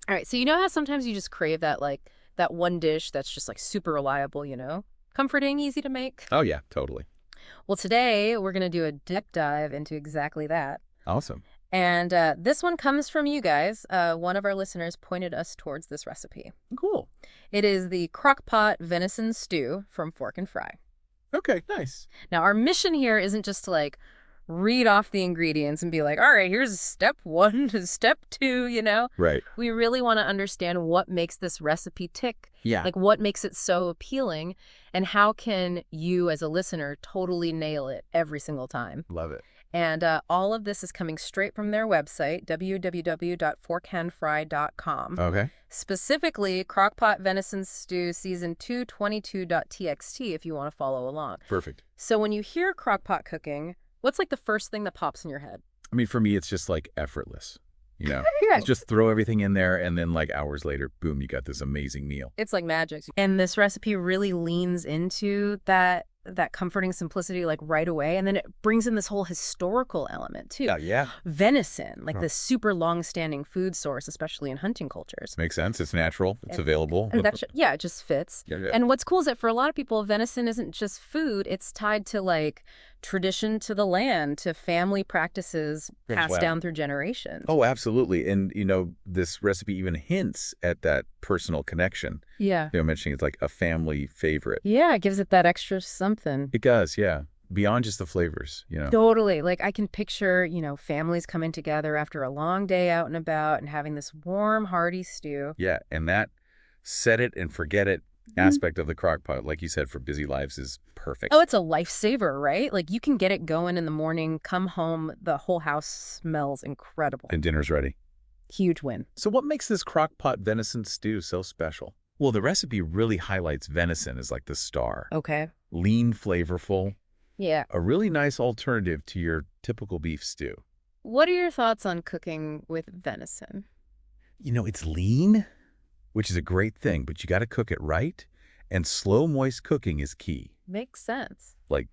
All right, so you know how sometimes you just crave that, like, that one dish that's just, like, super reliable, Comforting, easy to make? Oh, yeah, totally. Well, today we're going to do a deep dive into exactly that. Awesome. And this one comes from you guys. One of our listeners pointed us towards this recipe. Cool. It is the Crockpot Venison Stew from Fork and Fry. Okay, nice. Now, our mission here isn't just to, like, read off the ingredients and be like, all right, here's step one to step two. Right. We really want to understand what makes this recipe tick, Yeah. like what makes it so appealing, and how can you as a listener totally nail it every single time. Love it. And all of this is coming straight from their website, www.forkhandfry.com. Okay. Specifically, Crockpot Venison Stew Season 222.txt if you want to follow along. Perfect. So when you hear crockpot cooking, what's like the first thing that pops in your head? I mean, for me, it's just like effortless. Yeah. Just throw everything in there, and then like hours later, boom, you got this amazing meal. It's like magic. And this recipe really leans into that comforting simplicity like right away. And then it brings in this whole historical element too. Yeah. Venison, like this super long-standing food source, especially in hunting cultures. Makes sense. It's natural. It's available. And yeah, it just fits. Yeah. And what's cool is that for a lot of people, venison isn't just food. It's tied to like tradition to the land, to family practices passed Wow. down through generations. Oh, absolutely. And, this recipe even hints at that personal connection. Yeah. Mentioning it's like a family favorite. Yeah, it gives it that extra something. It does, yeah. Beyond just the flavors. Totally. Like I can picture, families coming together after a long day out and about and having this warm, hearty stew. Yeah, and that set it and forget it aspect of the crock pot, like you said, for busy lives is perfect. Oh, it's a lifesaver, right? Like you can get it going in the morning, come home, the whole house smells incredible. And dinner's ready. Huge win. So what makes this crock pot venison stew so special? Well, the recipe really highlights venison as like the star. Okay. Lean, flavorful. Yeah. A really nice alternative to your typical beef stew. What are your thoughts on cooking with venison? It's lean, which is a great thing, but you got to cook it right. And slow, moist cooking is key. Makes sense. Like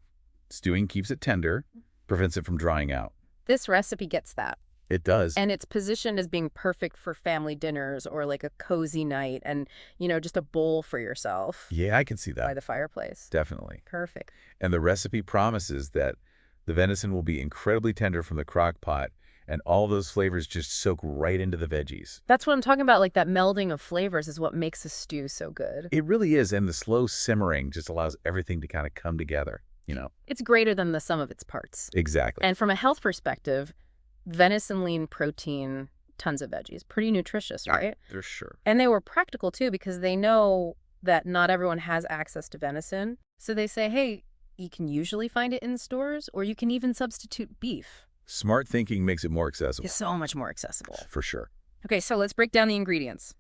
stewing keeps it tender, prevents it from drying out. This recipe gets that. It does. And it's positioned as being perfect for family dinners or like a cozy night and, just a bowl for yourself. Yeah, I can see that. By the fireplace. Definitely. Perfect. And the recipe promises that the venison will be incredibly tender from the crock pot, and all those flavors just soak right into the veggies. That's what I'm talking about. Like that melding of flavors is what makes a stew so good. It really is. And the slow simmering just allows everything to kind of come together. It's greater than the sum of its parts. Exactly. And from a health perspective, venison, lean protein, tons of veggies. Pretty nutritious, right? For sure. And they were practical, too, because they know that not everyone has access to venison. So they say, hey, you can usually find it in stores, or you can even substitute beef. Smart thinking makes it more accessible. It's so much more accessible. For sure. Okay, so let's break down the ingredients.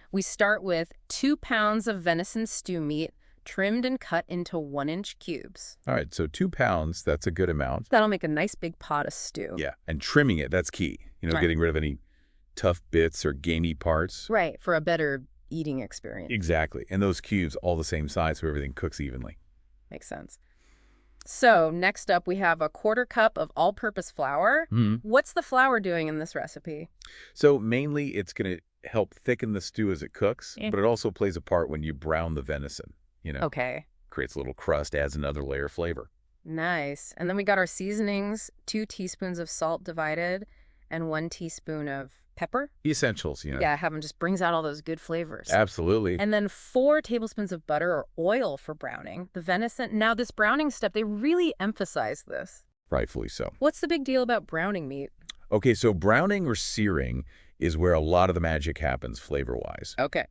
We start with 2 pounds of venison stew meat, trimmed and cut into 1-inch cubes. All right, so 2 pounds, that's a good amount. That'll make a nice big pot of stew. Yeah, and trimming it, that's key. Right. Getting rid of any tough bits or gamey parts. Right, for a better eating experience. Exactly. And those cubes all the same size so everything cooks evenly. Makes sense. So next up, we have a 1/4 cup of all-purpose flour. What's the flour doing in this recipe? So mainly it's going to help thicken the stew as it cooks, Yeah. but it also plays a part when you brown the venison. Okay. Creates a little crust, adds another layer of flavor. Nice. And then we got our seasonings, 2 teaspoons of salt divided, and 1 teaspoon of pepper. Essentials. Yeah, having just brings out all those good flavors. Absolutely. And then 4 tablespoons of butter or oil for browning. The venison, now this browning step, they really emphasize this. Rightfully so. What's the big deal about browning meat? Okay, so browning or searing is where a lot of the magic happens flavor-wise. Okay.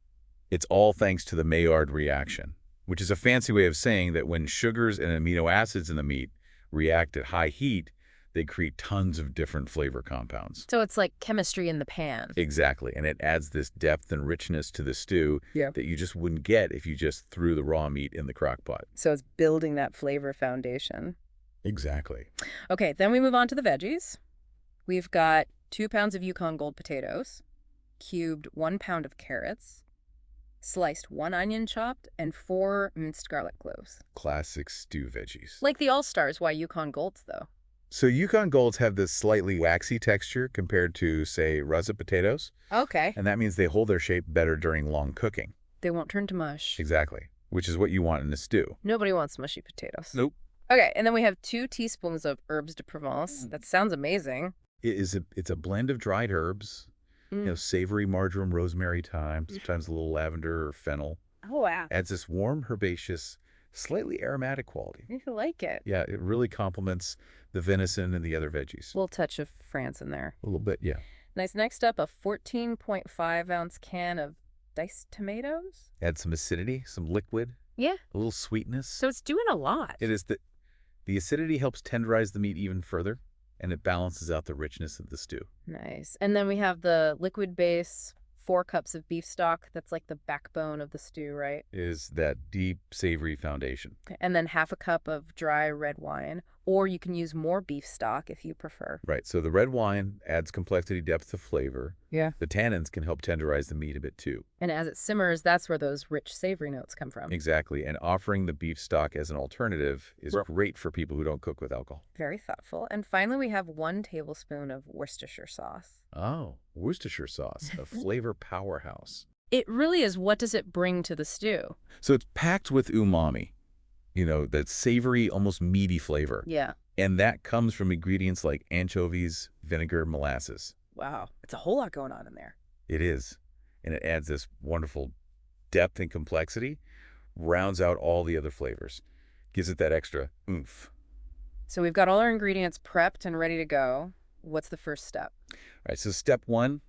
It's all thanks to the Maillard reaction, which is a fancy way of saying that when sugars and amino acids in the meat react at high heat, they create tons of different flavor compounds. So it's like chemistry in the pan. Exactly, and it adds this depth and richness to the stew that you just wouldn't get if you just threw the raw meat in the crock pot. So it's building that flavor foundation. Exactly. Okay, then we move on to the veggies. We've got 2 pounds of Yukon Gold potatoes, cubed 1 pound of carrots, sliced 1 onion chopped, and 4 minced garlic cloves. Classic stew veggies. Like the All-Stars, why Yukon Golds, though? So Yukon Golds have this slightly waxy texture compared to, say, russet potatoes, Okay. and that means they hold their shape better during long cooking. They won't turn to mush. Exactly, which is what you want in a stew. Nobody wants mushy potatoes. Nope. Okay, and then we have 2 teaspoons of herbes de Provence. That sounds amazing. It's a blend of dried herbs, savory marjoram, rosemary, thyme, sometimes a little lavender or fennel. Oh, wow. Adds this warm, herbaceous, slightly aromatic quality. I like it. Yeah, it really complements the venison and the other veggies. A little touch of France in there. A little bit, yeah. Nice. Next up, a 14.5-ounce can of diced tomatoes. Add some acidity, some liquid, Yeah. a little sweetness. So it's doing a lot. It is the acidity helps tenderize the meat even further, and it balances out the richness of the stew. Nice. And then we have the liquid base, 4 cups of beef stock. That's like the backbone of the stew, right? Is that deep, savory foundation. And then half a cup of dry red wine, or you can use more beef stock if you prefer. Right, so the red wine adds complexity, depth of flavor. Yeah. The tannins can help tenderize the meat a bit too. And as it simmers, that's where those rich savory notes come from. Exactly, and offering the beef stock as an alternative is great for people who don't cook with alcohol. Very thoughtful. And finally, we have 1 tablespoon of Worcestershire sauce. Oh, Worcestershire sauce, a flavor powerhouse. It really is. What does it bring to the stew? So it's packed with umami, that savory, almost meaty flavor. Yeah. And that comes from ingredients like anchovies, vinegar, molasses. Wow. It's a whole lot going on in there. It is. And it adds this wonderful depth and complexity, rounds out all the other flavors, gives it that extra oomph. So we've got all our ingredients prepped and ready to go. What's the first step? All right, so step 1,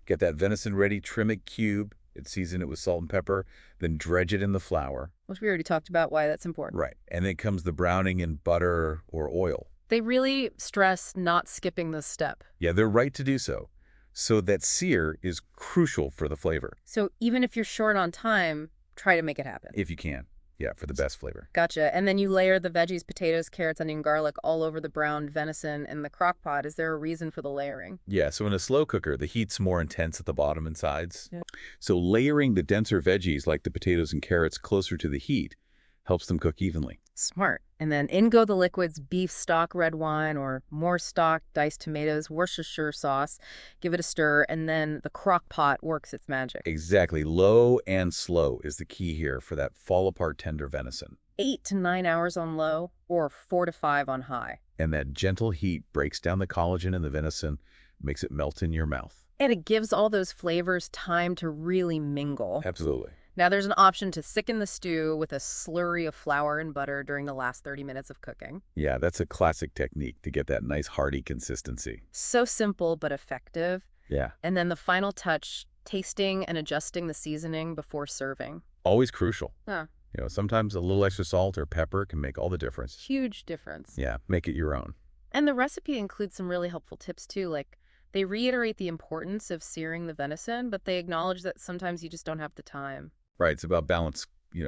get that venison ready, trim it cube, season it with salt and pepper, then dredge it in the flour. Which we already talked about why that's important. Right, and then comes the browning in butter or oil. They really stress not skipping this step. Yeah, they're right to do so. So that sear is crucial for the flavor. So even if you're short on time, try to make it happen. If you can. Yeah, for the best flavor. Gotcha. And then you layer the veggies, potatoes, carrots, onion, garlic all over the browned venison in the crock pot. Is there a reason for the layering? Yeah, so in a slow cooker, the heat's more intense at the bottom and sides. Yeah. So layering the denser veggies like the potatoes and carrots closer to the heat helps them cook evenly. Smart. And then in go the liquids, beef stock, red wine, or more stock, diced tomatoes, Worcestershire sauce. Give it a stir, and then the crock pot works its magic. Exactly. Low and slow is the key here for that fall-apart tender venison. 8 to 9 hours on low, or 4 to 5 on high. And that gentle heat breaks down the collagen in the venison, makes it melt in your mouth. And it gives all those flavors time to really mingle. Absolutely. Now there's an option to thicken the stew with a slurry of flour and butter during the last 30 minutes of cooking. Yeah, that's a classic technique to get that nice hearty consistency. So simple but effective. Yeah. And then the final touch, tasting and adjusting the seasoning before serving. Always crucial. Huh. Sometimes a little extra salt or pepper can make all the difference. Huge difference. Yeah, make it your own. And the recipe includes some really helpful tips too, like they reiterate the importance of searing the venison, but they acknowledge that sometimes you just don't have the time. Right, it's about balance,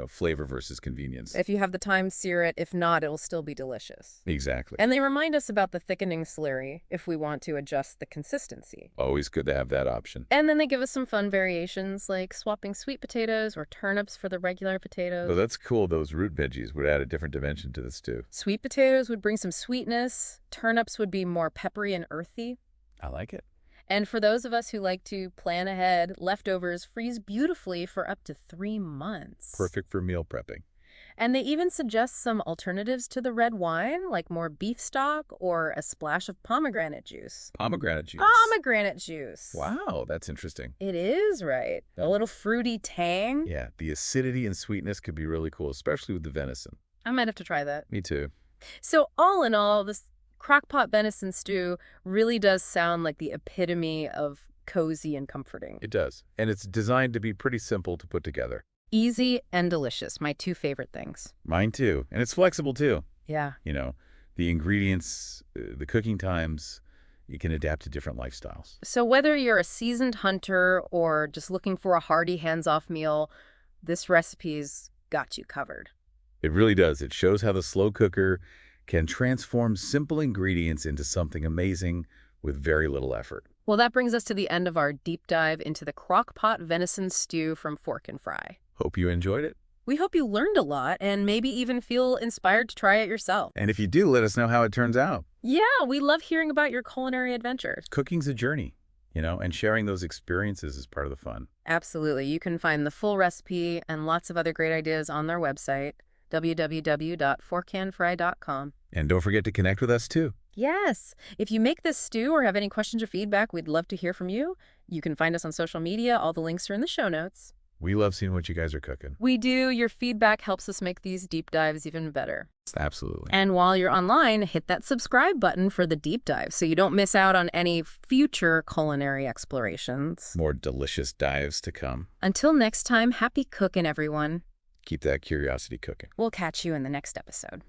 flavor versus convenience. If you have the time, sear it. If not, it'll still be delicious. Exactly. And they remind us about the thickening slurry if we want to adjust the consistency. Always good to have that option. And then they give us some fun variations, like swapping sweet potatoes or turnips for the regular potatoes. So that's cool. Those root veggies would add a different dimension to the stew. Sweet potatoes would bring some sweetness. Turnips would be more peppery and earthy. I like it. And for those of us who like to plan ahead, leftovers freeze beautifully for up to 3 months. Perfect for meal prepping. And they even suggest some alternatives to the red wine, like more beef stock or a splash of pomegranate juice. Pomegranate juice. Pomegranate juice. Wow, that's interesting. It is, right? A little fruity tang. Yeah, the acidity and sweetness could be really cool, especially with the venison. I might have to try that. Me too. So all in all, this Crockpot Venison Stew really does sound like the epitome of cozy and comforting. It does. And it's designed to be pretty simple to put together. Easy and delicious, my 2 favorite things. Mine too. And it's flexible too. Yeah. The ingredients, the cooking times, you can adapt to different lifestyles. So whether you're a seasoned hunter or just looking for a hearty hands-off meal, this recipe's got you covered. It really does. It shows how the slow cooker can transform simple ingredients into something amazing with very little effort. Well, that brings us to the end of our deep dive into the Crockpot Venison Stew from Fork and Fry. Hope you enjoyed it. We hope you learned a lot and maybe even feel inspired to try it yourself. And if you do, let us know how it turns out. Yeah, we love hearing about your culinary adventures. Cooking's a journey, and sharing those experiences is part of the fun. Absolutely. You can find the full recipe and lots of other great ideas on their website, www.forkandfry.com. And don't forget to connect with us, too. Yes. If you make this stew or have any questions or feedback, we'd love to hear from you. You can find us on social media. All the links are in the show notes. We love seeing what you guys are cooking. We do. Your feedback helps us make these deep dives even better. Absolutely. And while you're online, hit that subscribe button for the deep dive so you don't miss out on any future culinary explorations. More delicious dives to come. Until next time, happy cooking, everyone. Keep that curiosity cooking. We'll catch you in the next episode.